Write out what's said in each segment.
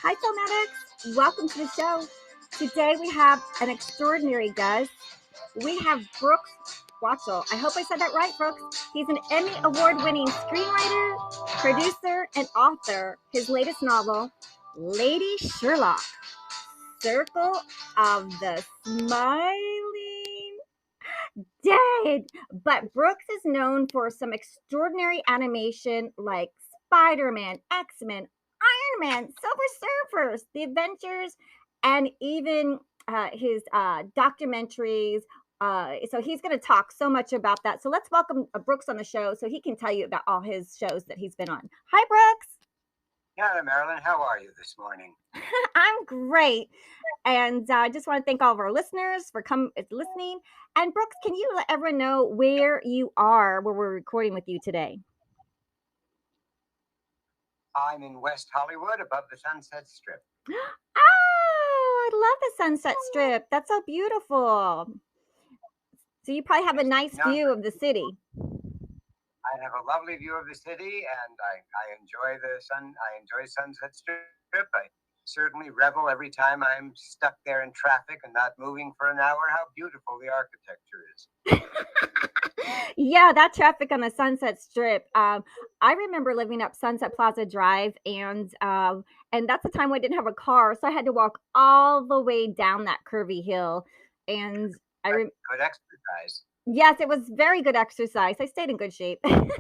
Hi, Filmatics. Welcome to the show. Today we have an extraordinary guest. We have Brooks Wachtel. I hope I said that right, Brooks. He's an Emmy award-winning screenwriter, producer, and author. His latest novel, Lady Sherlock, Circle of the Smiling Dead. But Brooks is known for some extraordinary animation like Spider-Man, X-Men, Iron Man, Silver Surfers, The Adventures, and even his documentaries. So he's going to talk so much about that. So let's welcome Brooks on the show so he can tell you about all his shows that he's been on. Hi, Brooks. Hello, Marilyn. How are you this morning? I'm great. And I just want to thank all of our listeners for listening. And Brooks, can you let everyone know where you are, where we're recording with you today? I'm in West Hollywood above the Sunset Strip. Oh, I love the Sunset Strip. That's so beautiful. So you probably have a nice view of the city. I have a lovely view of the city, and I enjoy the sun. I enjoy Sunset Strip. I certainly revel every time I'm stuck there in traffic and not moving for an hour. How beautiful the architecture is. Yeah, that traffic on the Sunset Strip. I remember living up Sunset Plaza Drive, and that's the time when I didn't have a car, so I had to walk all the way down that curvy hill. And good exercise. Yes, it was very good exercise. I stayed in good shape. And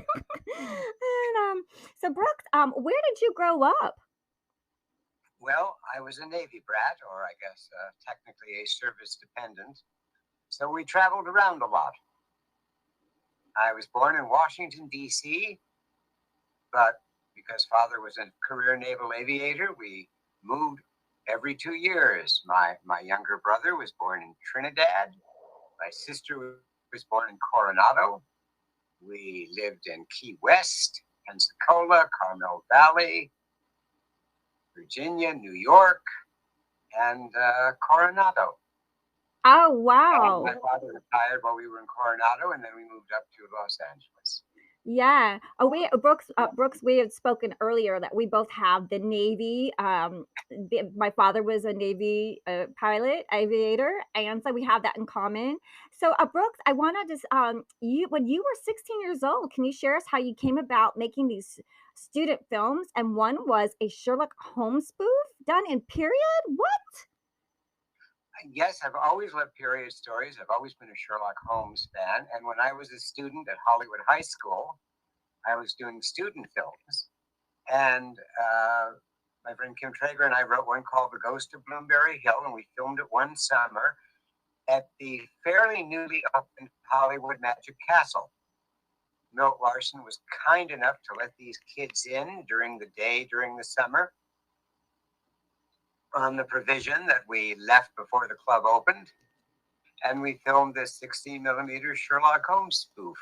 so Brooks, where did you grow up? Well, I was a Navy brat, or I guess technically a service dependent. So we traveled around a lot. I was born in Washington, D.C., but because father was a career naval aviator, we moved every 2 years. My younger brother was born in Trinidad. My sister was born in Coronado. We lived in Key West, Pensacola, Carmel Valley, Virginia, New York, and Coronado. Oh, wow. And my father retired while we were in Coronado, and then we moved up to Los Angeles. Yeah. Brooks, we had spoken earlier that we both have the Navy. My father was a Navy pilot, aviator, and so we have that in common. So, Brooks, I want to just you when you were 16 years old, can you share us how you came about making these student films? And one was a Sherlock Holmes spoof done in period. What? Yes, I've always loved period stories. I've always been a Sherlock Holmes fan. And when I was a student at Hollywood High School, I was doing student films. And my friend Kim Traeger and I wrote one called The Ghost of Bloomberry Hill, and we filmed it one summer at the fairly newly opened Hollywood Magic Castle. Milt Larson was kind enough to let these kids in during the day, during the summer, on the provision that we left before the club opened, and we filmed this 16 millimeter Sherlock Holmes spoof.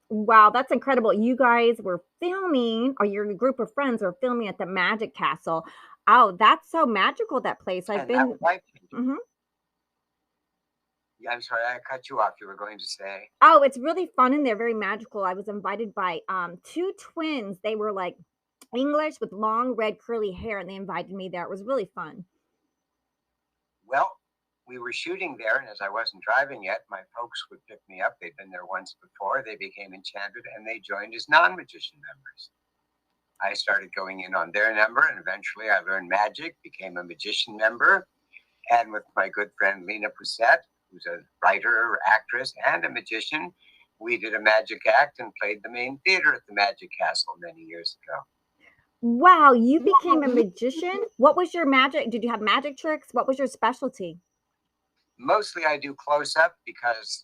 Wow, that's incredible. You guys were filming, or your group of friends were filming at the Magic Castle. Oh, that's so magical, that place. I've been. Mm-hmm. Yeah, I'm sorry, I cut you off. You were going to say. Oh, it's really fun in there, very magical. I was invited by two twins. They were like English with long red curly hair, and they invited me there. It was really fun. Well, we were shooting there, and as I wasn't driving yet, my folks would pick me up. They'd been there once before. They became enchanted, and they joined as non-magician members. I started going in on their number, and eventually I learned magic, became a magician member, and with my good friend Lena Poussette, who's a writer, actress, and a magician, we did a magic act and played the main theater at the Magic Castle many years ago. Wow, you became a magician? What was your magic? Did you have magic tricks? What was your specialty? Mostly I do close-up because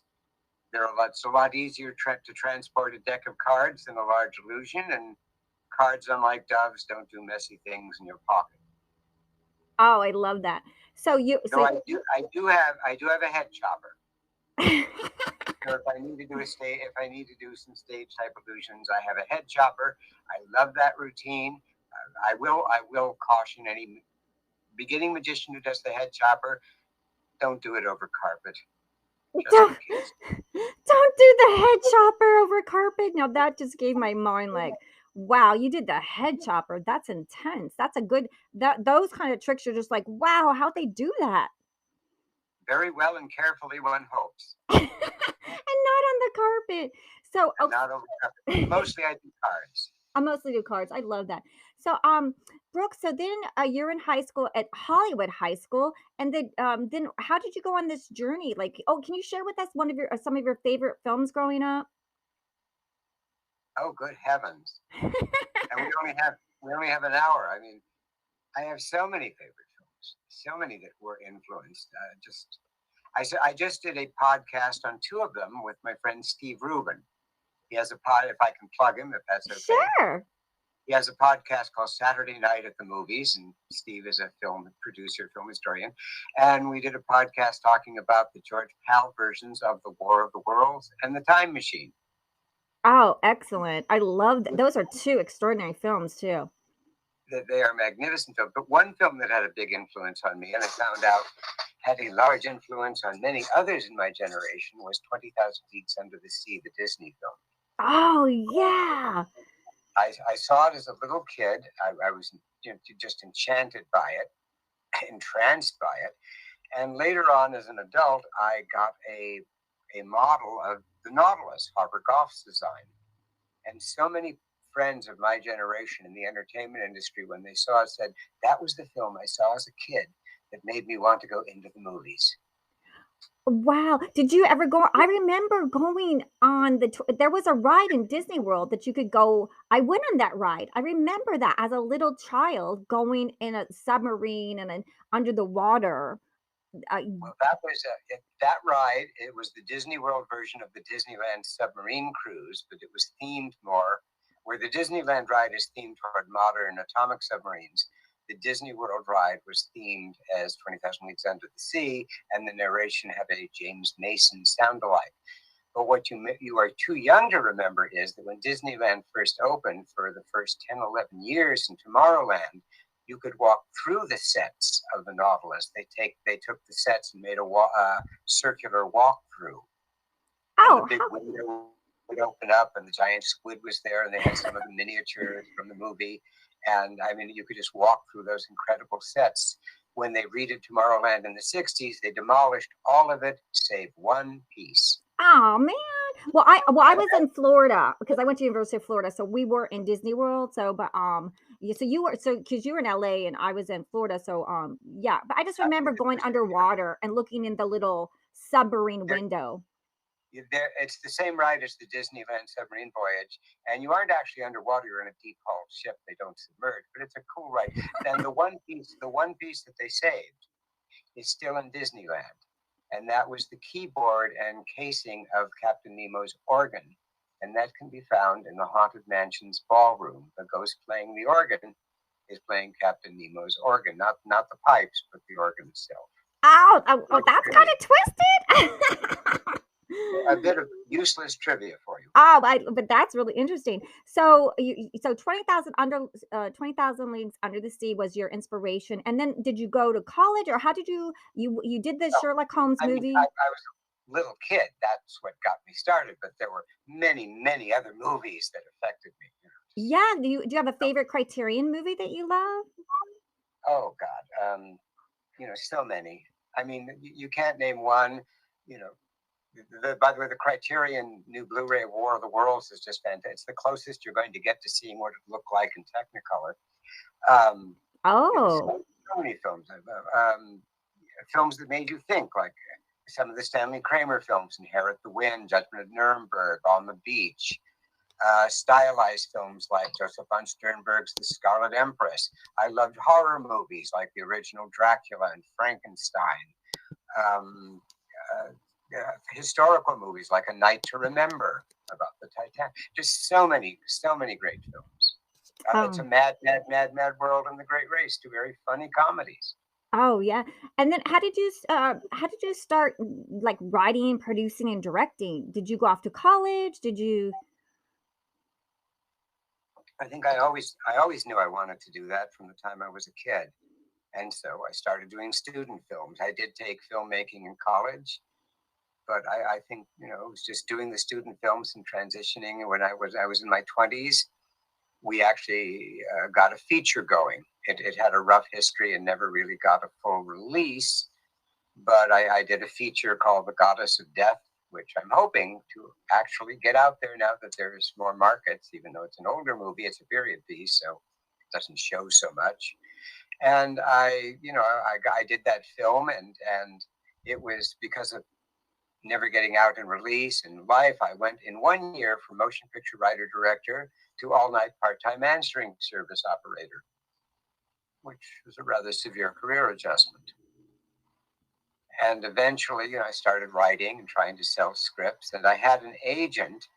it's a lot easier to transport a deck of cards than a large illusion, and cards, unlike doves, don't do messy things in your pocket. Oh, I love that. So I do have a head chopper. So if I need to do some stage type illusions, I have a head chopper. I love that routine. I will caution any beginning magician who does the head chopper, don't do it over carpet. Don't do the head chopper over carpet. Now that just gave my mind like, Wow, you did the head chopper. That's intense. That's a good those kind of tricks are just like, wow, how'd they do that? Very well and carefully, one hopes. And not on the carpet. So, And not over mostly I do cards. I mostly do cards. I love that. So, Brooke, so then you're in high school at Hollywood High School, and then how did you go on this journey? Like, oh, can you share with us one of your some of your favorite films growing up? Oh, good heavens! And we only have an hour. I mean, I have so many favorite films, so many that were influenced. I just did a podcast on two of them with my friend Steve Rubin. He has a pod. If I can plug him, if that's okay. Sure. He has a podcast called Saturday Night at the Movies, and Steve is a film producer, film historian. And we did a podcast talking about the George Pal versions of The War of the Worlds and The Time Machine. Oh, excellent. I love those are two extraordinary films too. They are magnificent films. But one film that had a big influence on me, and I found out had a large influence on many others in my generation, was 20,000 Leagues Under the Sea, the Disney film. Oh yeah. I saw it as a little kid. I was just enchanted by it, entranced by it. And later on, as an adult, I got a model of the Nautilus, Harper Goff's design. And so many friends of my generation in the entertainment industry, when they saw it, said, that was the film I saw as a kid that made me want to go into the movies. Wow. Did you ever go I remember going on there was a ride in Disney World that you could go I went on that ride. I remember that as a little child going in a submarine and then under the water. Well, that was that ride. It was the Disney World version of the Disneyland submarine cruise, but it was themed more where the Disneyland ride is themed toward modern atomic submarines. The Disney World ride was themed as 20,000 Leagues Under the Sea, and the narration had a James Mason sound alike. But what you are too young to remember is that when Disneyland first opened for the first 10, 11 years in Tomorrowland, you could walk through the sets of the Nautilus. They took the sets and made a circular walkthrough. And the big window would open up, and the giant squid was there, and they had some of the miniatures from the movie. And I mean, you could just walk through those incredible sets. When they redid Tomorrowland in the 60s, they demolished all of it, save one piece. Oh man. Well, I was in Florida because I went to University of Florida, so we were in Disney World. So, but so you were because you were in LA and I was in Florida. So, yeah. But I just remember going underwater and looking in the little submarine window. It's the same ride as the Disneyland submarine voyage, and you aren't actually underwater. You're in a deep hull ship. They don't submerge, but it's a cool ride. And the one piece that they saved is still in Disneyland. And that was the keyboard and casing of Captain Nemo's organ. And that can be found in the Haunted Mansion's ballroom. The ghost playing the organ is playing Captain Nemo's organ, not the pipes, but the organ itself. Oh, that's kind of twisted. A bit of useless trivia for you. Oh, but that's really interesting. So so 20,000 Leagues Under the Sea was your inspiration, and then did you go to college, or how did you did the Sherlock Holmes movie? I was a little kid. That's what got me started. But there were many other movies that affected me. Yeah. Do you have a favorite Criterion movie that you love? Oh God, so many. I mean, you can't name one. You know, by the way, the Criterion new Blu-ray of War of the Worlds is just fantastic. It's the closest you're going to get to seeing what it looked like in Technicolor. So many films. Films that made you think, like some of the Stanley Kramer films, Inherit the Wind, Judgment at Nuremberg, On the Beach. Stylized films like Joseph von Sternberg's The Scarlet Empress. I loved horror movies like the original Dracula and Frankenstein. Historical movies like A Night to Remember about the Titanic. Just so many great films. It's a mad world in The Great Race. Two very funny comedies. Oh yeah. And then how did you start like writing, producing, and directing? Did you go off to college? Did you? I think I always knew I wanted to do that from the time I was a kid, and so I started doing student films. I did take filmmaking in college, but I think it was just doing the student films and transitioning. When I was in my 20s, we actually got a feature going. It had a rough history and never really got a full release, but I did a feature called The Goddess of Death, which I'm hoping to actually get out there now that there's more markets. Even though it's an older movie, it's a period piece, so it doesn't show so much. And I did that film, and it was because of never getting out and release and life. I went in 1 year from motion picture writer director to all-night part-time answering service operator, which was a rather severe career adjustment. And eventually, I started writing and trying to sell scripts, and I had an agent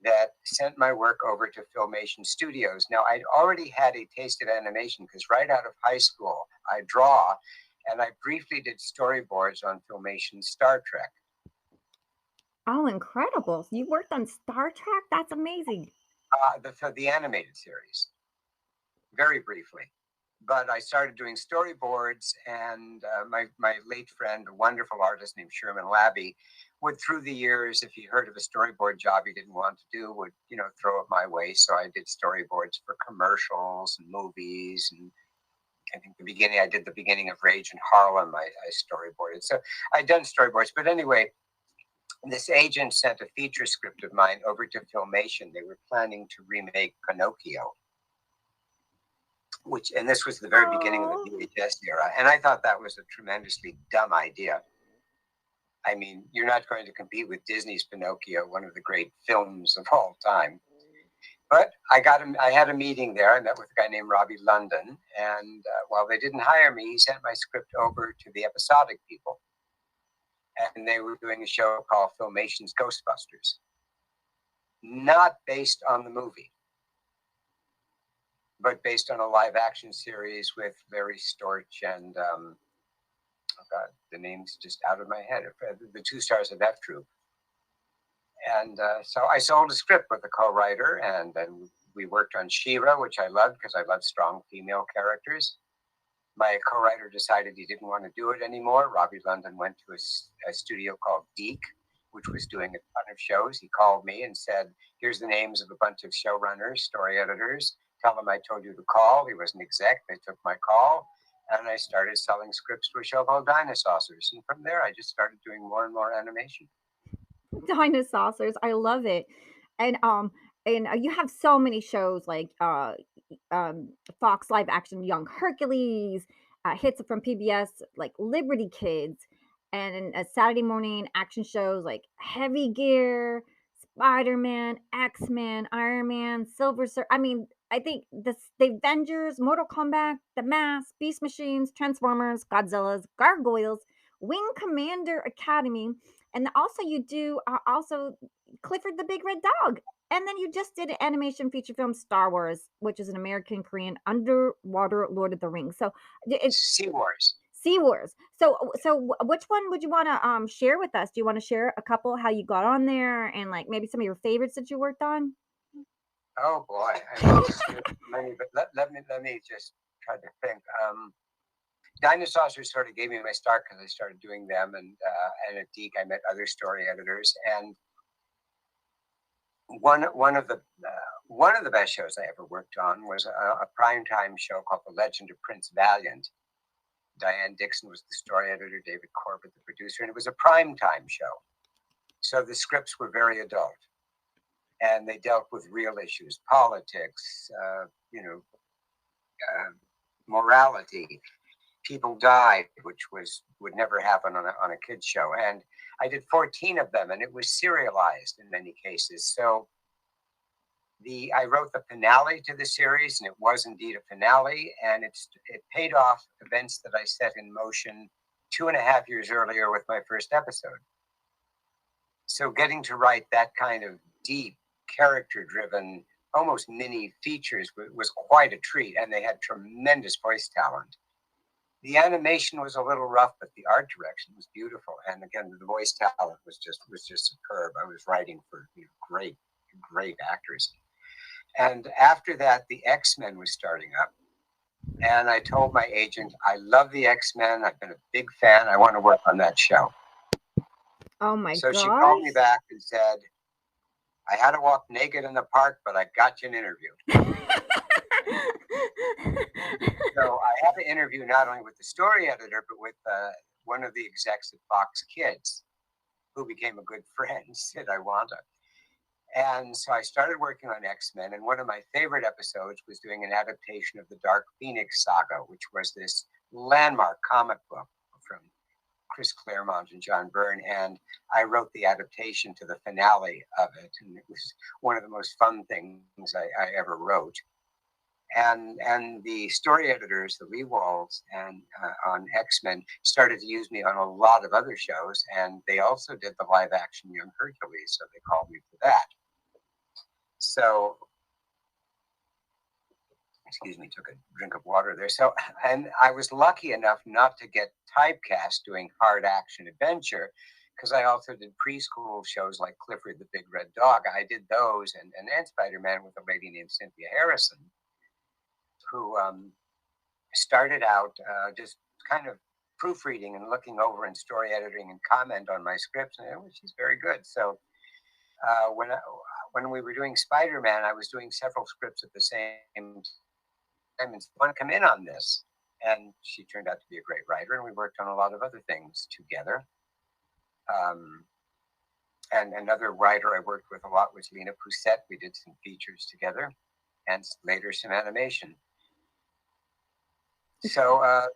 that sent my work over to Filmation Studios. Now, I'd already had a taste of animation because right out of high school, I draw, and I briefly did storyboards on Filmation's Star Trek. Oh, incredible. You worked on Star Trek? That's amazing. The animated series, very briefly. But I started doing storyboards, and my late friend, a wonderful artist named Sherman Labby, would, through the years, if he heard of a storyboard job he didn't want to do, would throw it my way. So I did storyboards for commercials and movies, and I think I did the beginning of Rage in Harlem. I storyboarded. So I'd done storyboards. But anyway, this agent sent a feature script of mine over to Filmation. They were planning to remake Pinocchio, and this was the very beginning of the VHS era. And I thought that was a tremendously dumb idea. I mean, you're not going to compete with Disney's Pinocchio, one of the great films of all time. But I had a meeting there. I met with a guy named Robbie London. And while they didn't hire me, he sent my script over to the episodic people. And they were doing a show called Filmation's Ghostbusters, not based on the movie, but based on a live action series with Larry Storch and, oh God, the name's just out of my head, the two stars of F Troop. And so I sold a script with a co-writer, and then we worked on She-Ra, which I loved because I love strong female characters. My co-writer decided he didn't want to do it anymore. Robbie London went to a studio called Deke, which was doing a ton of shows. He called me and said, here's the names of a bunch of showrunners, story editors. Tell them I told you to call. He was an exec. They took my call, and I started selling scripts to a show called Dinosaurs. And from there, I just started doing more and more animation. Dinosaurs, I love it. And you have so many shows like Fox live action Young Hercules, hits from PBS like Liberty Kids, and Saturday morning action shows like Heavy Gear, Spider-Man, X-Men, Iron Man, Silver Surfer. I mean, I think the Avengers, Mortal Kombat, The Mask, Beast Machines, Transformers, Godzilla's, Gargoyles, Wing Commander Academy, and also you do also Clifford the Big Red Dog. And then you just did an animation feature film, Star Wars, which is an American Korean underwater Lord of the Rings. So it's Sea Wars. Sea Wars. So which one would you want to share with us? Do you want to share a couple how you got on there and like maybe some of your favorites that you worked on? Oh boy, I mean, many, but let me just try to think. Dinosaurs sort of gave me my start because I started doing them, and at Deke I met other story editors, and one of the best shows I ever worked on was a primetime show called The Legend of Prince Valiant. Diane Dixon was the story editor, David Corbett the producer, and it was a primetime show. So the scripts were very adult, and they dealt with real issues, politics, morality. People died, which would never happen on a kids show. And I did 14 of them, and it was serialized in many cases. So I wrote the finale to the series, and it was indeed a finale, and it paid off events that I set in motion 2.5 years earlier with my first episode. So getting to write that kind of deep, character-driven, almost mini features was quite a treat, and they had tremendous voice talent. The animation was a little rough, but the art direction was beautiful, and again, the voice talent was just superb. I was writing for great actors. And after that, the X-Men was starting up. And I told my agent, I love the X-Men. I've been a big fan. I want to work on that show. Oh my So gosh. she called me back and said, I had to walk naked in the park, but I got you an interview. So I had to interview not only with the story editor, but with one of the execs at Fox Kids, who became a good friend, Sid Iwanta. And so I started working on X-Men, and one of my favorite episodes was doing an adaptation of the Dark Phoenix saga, which was this landmark comic book from Chris Claremont and John Byrne, and I wrote the adaptation to the finale of it, and it was one of the most fun things I ever wrote. And the story editors, the Lee Walls, and on X-Men started to use me on a lot of other shows, and they also did the live-action Young Hercules, so they called me for that. So, excuse me, took a drink of water there. So, and I was lucky enough not to get typecast doing hard action adventure, because I also did preschool shows like Clifford the Big Red Dog. I did those, and Spider-Man with a lady named Cynthia Harrison, who started out just kind of proofreading and looking over and story editing and comment on my scripts, and she's very good. So when we were doing Spider-Man, I was doing several scripts at the same time, and want to come in on this. And she turned out to be a great writer, and we worked on a lot of other things together. And another writer I worked with a lot was Lena Poussette. We did some features together, and later some animation. So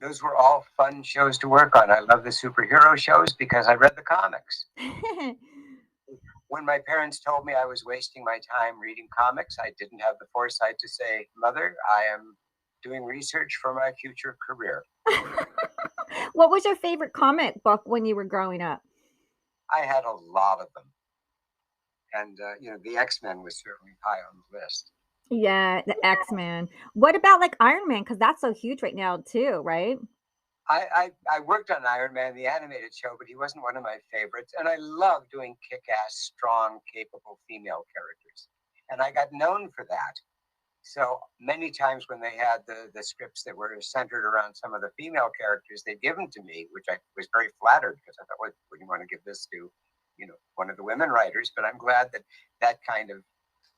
those were all fun shows to work on. I love the superhero shows because I read the comics. When my parents told me I was wasting my time reading comics, I didn't have the foresight to say, Mother, I am doing research for my future career. What was your favorite comic book when you were growing up? I had a lot of them. And, the X-Men was certainly high on the list. Yeah, the X-Men. What about like Iron Man? Because that's so huge right now too, right? I worked on Iron Man, the animated show, but he wasn't one of my favorites. And I love doing kick-ass, strong, capable female characters. And I got known for that. So many times when they had the scripts that were centered around some of the female characters, they'd give them to me, which I was very flattered, because I thought, well, would you want to give this to, one of the women writers? But I'm glad that kind of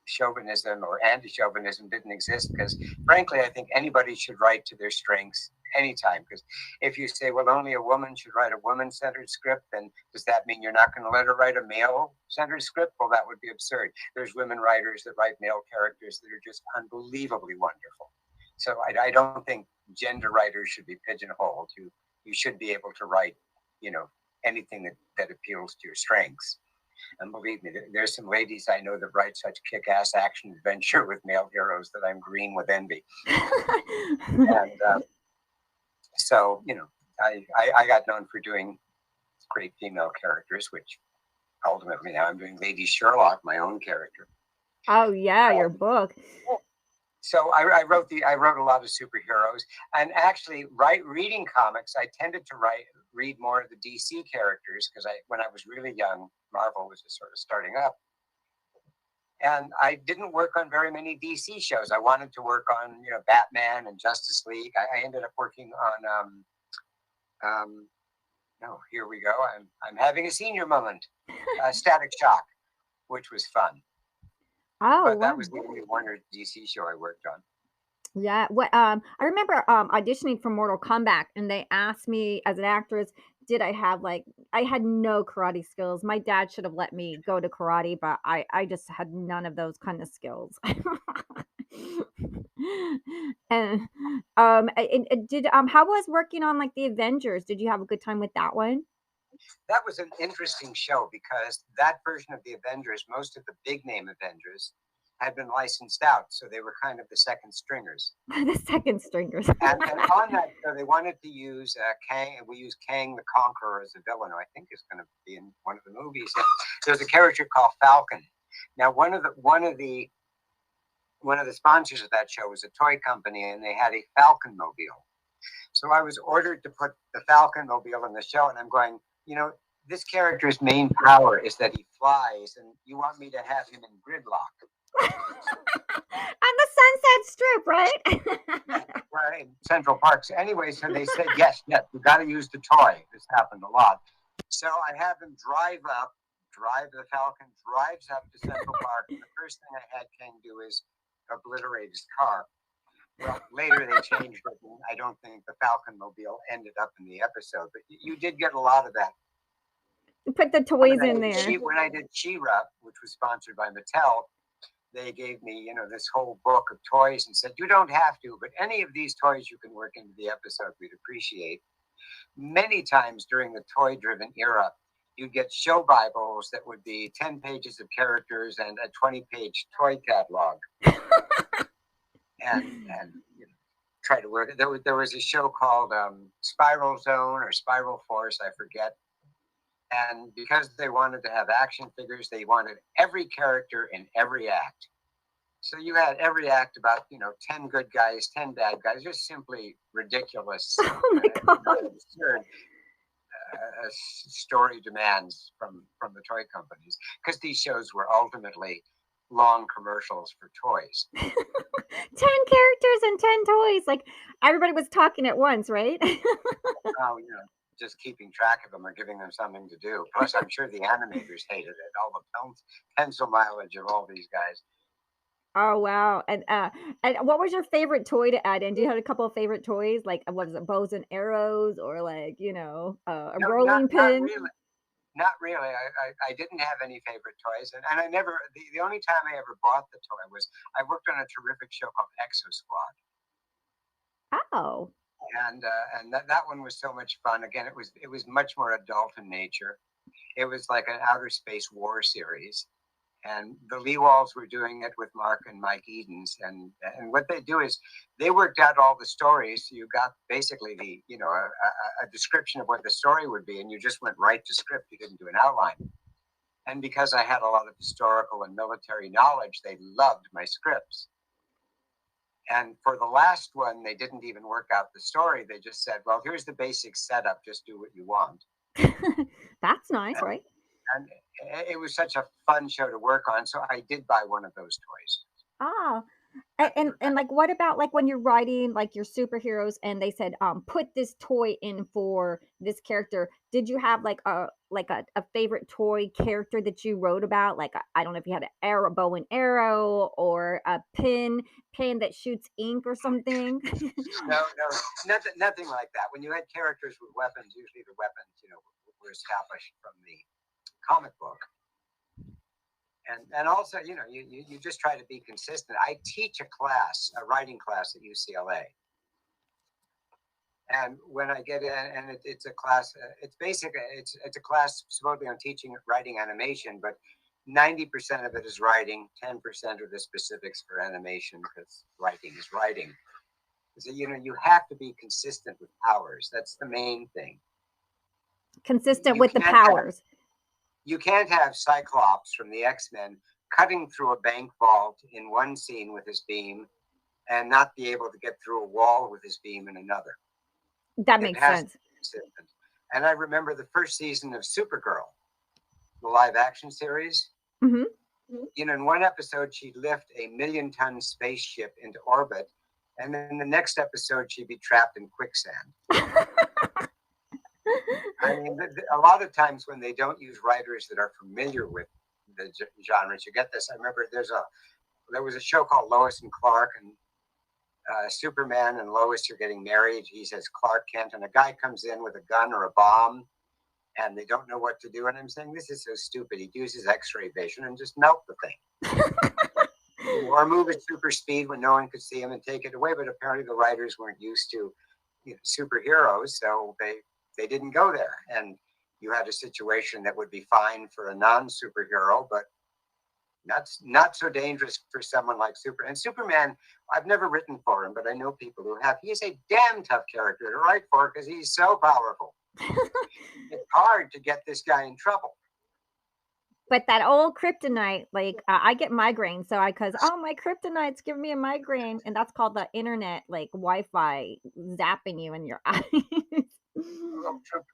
chauvinism or anti-chauvinism didn't exist, because frankly, I think anybody should write to their strengths anytime. Because if you say, well, only a woman should write a woman-centered script, then does that mean you're not going to let her write a male-centered script? Well, that would be absurd. There's women writers that write male characters that are just unbelievably wonderful. So I don't think gender writers should be pigeonholed. You should be able to write, anything that appeals to your strengths. And believe me, there's some ladies I know that write such kick-ass action adventure with male heroes that I'm green with envy. And so, I got known for doing great female characters, which ultimately now I'm doing Lady Sherlock, my own character. Oh yeah, your book. So I wrote a lot of superheroes, and actually, reading comics, I tended to read more of the DC characters, because when I was really young, Marvel was just sort of starting up, and I didn't work on very many DC shows. I wanted to work on Batman and Justice League. I ended up working on here we go. I'm having a senior moment. Static Shock, which was fun. Oh, but that was the only Warner DC show I worked on. Yeah. What I remember auditioning for Mortal Kombat, and they asked me as an actress, did I have I had no karate skills. My dad should have let me go to karate, but I just had none of those kind of skills. And did how was working on the Avengers? Did you have a good time with that one? That was an interesting show, because that version of the Avengers, most of the big name Avengers, had been licensed out, so they were kind of the second stringers. The second stringers. and on that show, they wanted to use Kang. We used Kang the Conqueror as a villain, who I think is going to be in one of the movies. And there's a character called Falcon. Now, one of the sponsors of that show was a toy company, and they had a Falcon mobile. So I was ordered to put the Falcon mobile in the show, and I'm going, this character's main power is that he flies, and you want me to have him in gridlock. On the Sunset Strip, right? Right, Central Park. So anyway, so they said, yes, you got to use the toy. This happened a lot. So I have him drive up, drive the Falcon, drives up to Central Park, and the first thing I had Ken do is obliterate his car. Well, later they changed it, and I don't think the Falcon Mobile ended up in the episode, but you did get a lot of that. Put the toys in there. When I did She-Ra, which was sponsored by Mattel, they gave me, this whole book of toys and said, you don't have to, but any of these toys you can work into the episode, we'd appreciate. Many times during the toy-driven era, you'd get show Bibles that would be 10 pages of characters and a 20-page toy catalog. and try to work it. There was a show called Spiral Zone or Spiral Force, I forget. And because they wanted to have action figures, they wanted every character in every act. So you had every act about, 10 good guys, 10 bad guys, just simply ridiculous. Oh my God. Absurd story demands from the toy companies, because these shows were ultimately long commercials for toys. 10 characters and 10 toys. Like everybody was talking at once, right? Oh, just keeping track of them or giving them something to do. Plus, I'm sure the animators hated it. All the pencil mileage of all these guys. Oh wow! And what was your favorite toy to add in? Do you have a couple of favorite toys? Like what is it, bows and arrows, or like a rolling pin? Not really. I didn't have any favorite toys, and I never. The only time I ever bought the toy was I worked on a terrific show called Exo Squad. Oh. And that one was so much fun. Again, it was much more adult in nature. It was like an outer space war series. And the Leewalds were doing it with Mark and Mike Edens, and what they do is they worked out all the stories. So you got basically a description of what the story would be, and you just went right to script. You didn't do an outline. And because I had a lot of historical and military knowledge, they loved my scripts. And for the last one, they didn't even work out the story. They just said, "Well, here's the basic setup. Just do what you want." That's nice, right? And it was such a fun show to work on, so I did buy one of those toys. Ah, and like what about like when you're writing like your superheroes and they said put this toy in for this character, did you have like a favorite toy character that you wrote about? Like I don't know if you had an bow and arrow or a pen that shoots ink or something. No, nothing like that. When you had characters with weapons, usually the weapons were established from the comic book. And also, you just try to be consistent. I teach a writing class at UCLA. And when I get in, and it's a class, it's a class supposedly on teaching writing animation, but 90% of it is writing, 10% are the specifics for animation, because writing is writing. So, you have to be consistent with powers. That's the main thing. Consistent with the powers. You can't have Cyclops from the X-Men cutting through a bank vault in one scene with his beam and not be able to get through a wall with his beam in another. That makes sense. And I remember the first season of Supergirl, the live action series. Mm-hmm. In one episode, she'd lift a 1,000,000-ton spaceship into orbit, and then the next episode, she'd be trapped in quicksand. I mean, a lot of times when they don't use writers that are familiar with the genres, you get this. I remember there was a show called Lois and Clark, and Superman and Lois are getting married. He says Clark Kent, and a guy comes in with a gun or a bomb, and they don't know what to do. And I'm saying, this is so stupid. He'd use his X-ray vision and just melt the thing. Or move at super speed when no one could see him and take it away. But apparently the writers weren't used to superheroes, so they didn't go there. And you had a situation that would be fine for a non-superhero, but not so dangerous for someone like Superman. I've never written for him, but I know people who have. He's a damn tough character to write for because he's so powerful. It's hard to get this guy in trouble. But that old kryptonite, like I get migraines, so because my kryptonite's giving me a migraine, and that's called the internet, like Wi-Fi zapping you in your eyes.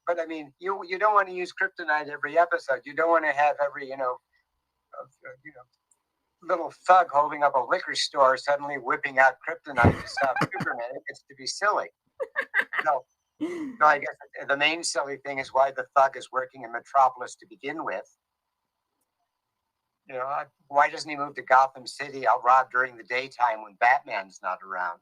But I mean, you don't want to use kryptonite every episode. You don't want to have every little thug holding up a liquor store suddenly whipping out kryptonite to stop Superman. It gets to be silly. No, I guess the main silly thing is why the thug is working in Metropolis to begin with. Why doesn't he move to Gotham City? I'll rob during the daytime when Batman's not around.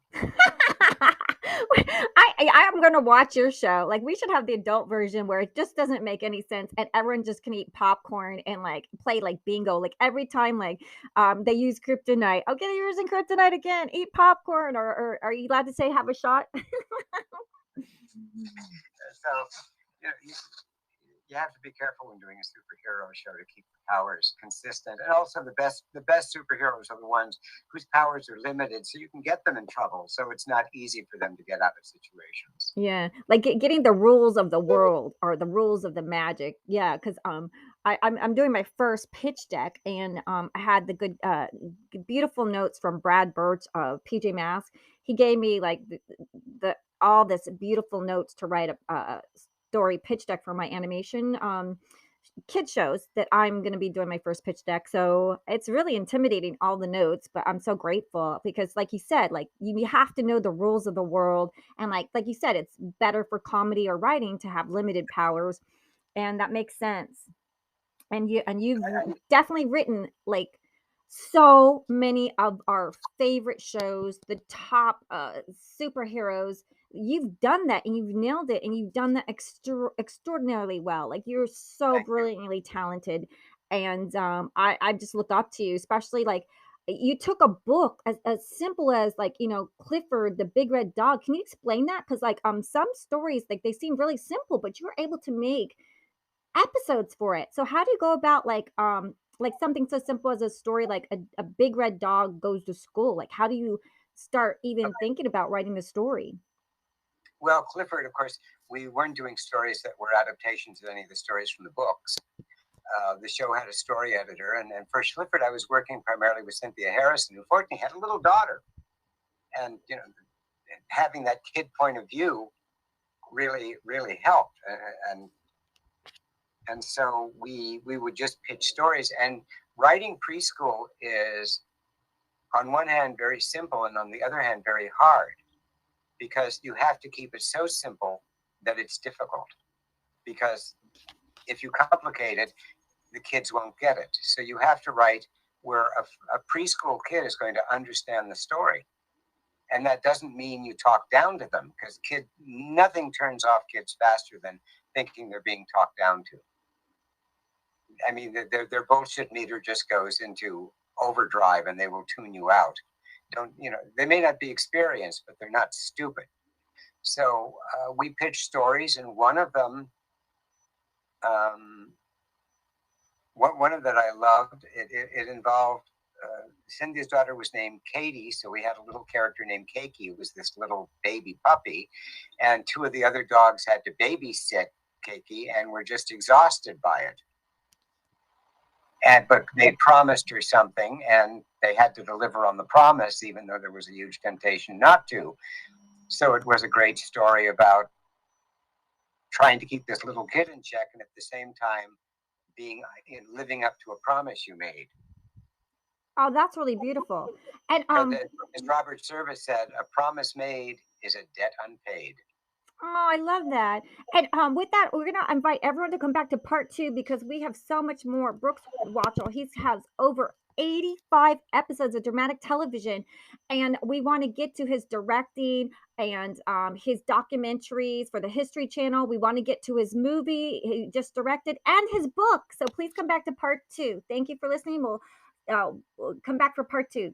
I'm gonna watch your show. Like, we should have the adult version where it just doesn't make any sense, and everyone just can eat popcorn and like play like bingo. Like every time, like they use kryptonite. Okay, they're using kryptonite again. Eat popcorn, or are you allowed to say have a shot? So, you have to be careful when doing a superhero show to keep the powers consistent. And also the best superheroes are the ones whose powers are limited, so you can get them in trouble. So it's not easy for them to get out of situations. Yeah, like getting the rules of the world or the rules of the magic. Yeah, because I'm doing my first pitch deck, and I had the beautiful notes from Brad Birch of PJ Masks. He gave me like the all this beautiful notes to write a story pitch deck for my animation kid shows that I'm going to be doing my first pitch deck. So it's really intimidating, all the notes, but I'm so grateful because, like you said, like you have to know the rules of the world, and like you said, it's better for comedy or writing to have limited powers, and that makes sense. And you've definitely written like so many of our favorite shows, the top superheroes. You've done that and you've nailed it, and you've done that extraordinarily well. Like, you're so Thank you. brilliantly talented, and I just look up to you, especially like you took a book as simple as, like, Clifford the Big Red Dog. Can you explain that? Because like some stories, like, they seem really simple, but you were able to make episodes for it. So how do you go about like something so simple as a story like a big red dog goes to school? Like, how do you start even thinking about writing the story? Well, Clifford, of course, we weren't doing stories that were adaptations of any of the stories from the books. The show had a story editor, and for Clifford, I was working primarily with Cynthia Harrison, who fortunately had a little daughter, and having that kid point of view really helped, and so we would just pitch stories. And writing preschool is, on one hand, very simple, and on the other hand, very hard, because you have to keep it so simple that it's difficult. Because if you complicate it, the kids won't get it. So you have to write where a preschool kid is going to understand the story. And that doesn't mean you talk down to them, because nothing turns off kids faster than thinking they're being talked down to. I mean, their bullshit meter just goes into overdrive, and they will tune you out. They may not be experienced, but they're not stupid. So we pitched stories, and one of them, one of that I loved, it involved Cynthia's daughter was named Katie, so we had a little character named Cakey, who was this little baby puppy, and two of the other dogs had to babysit Cakey and were just exhausted by it. But they promised her something, and they had to deliver on the promise, even though there was a huge temptation not to. So it was a great story about trying to keep this little kid in check, and at the same time living up to a promise you made. Oh, that's really beautiful. And as Robert Service said, a promise made is a debt unpaid. oh, I love that. And with that, we're gonna invite everyone to come back to part two because we have so much more. Brooks Wachtel, he has over 85 episodes of dramatic television, and we want to get to his directing and his documentaries for the History Channel. We want to get to his movie he just directed and his book. So please come back to part two. Thank you for listening. We'll come back for part two.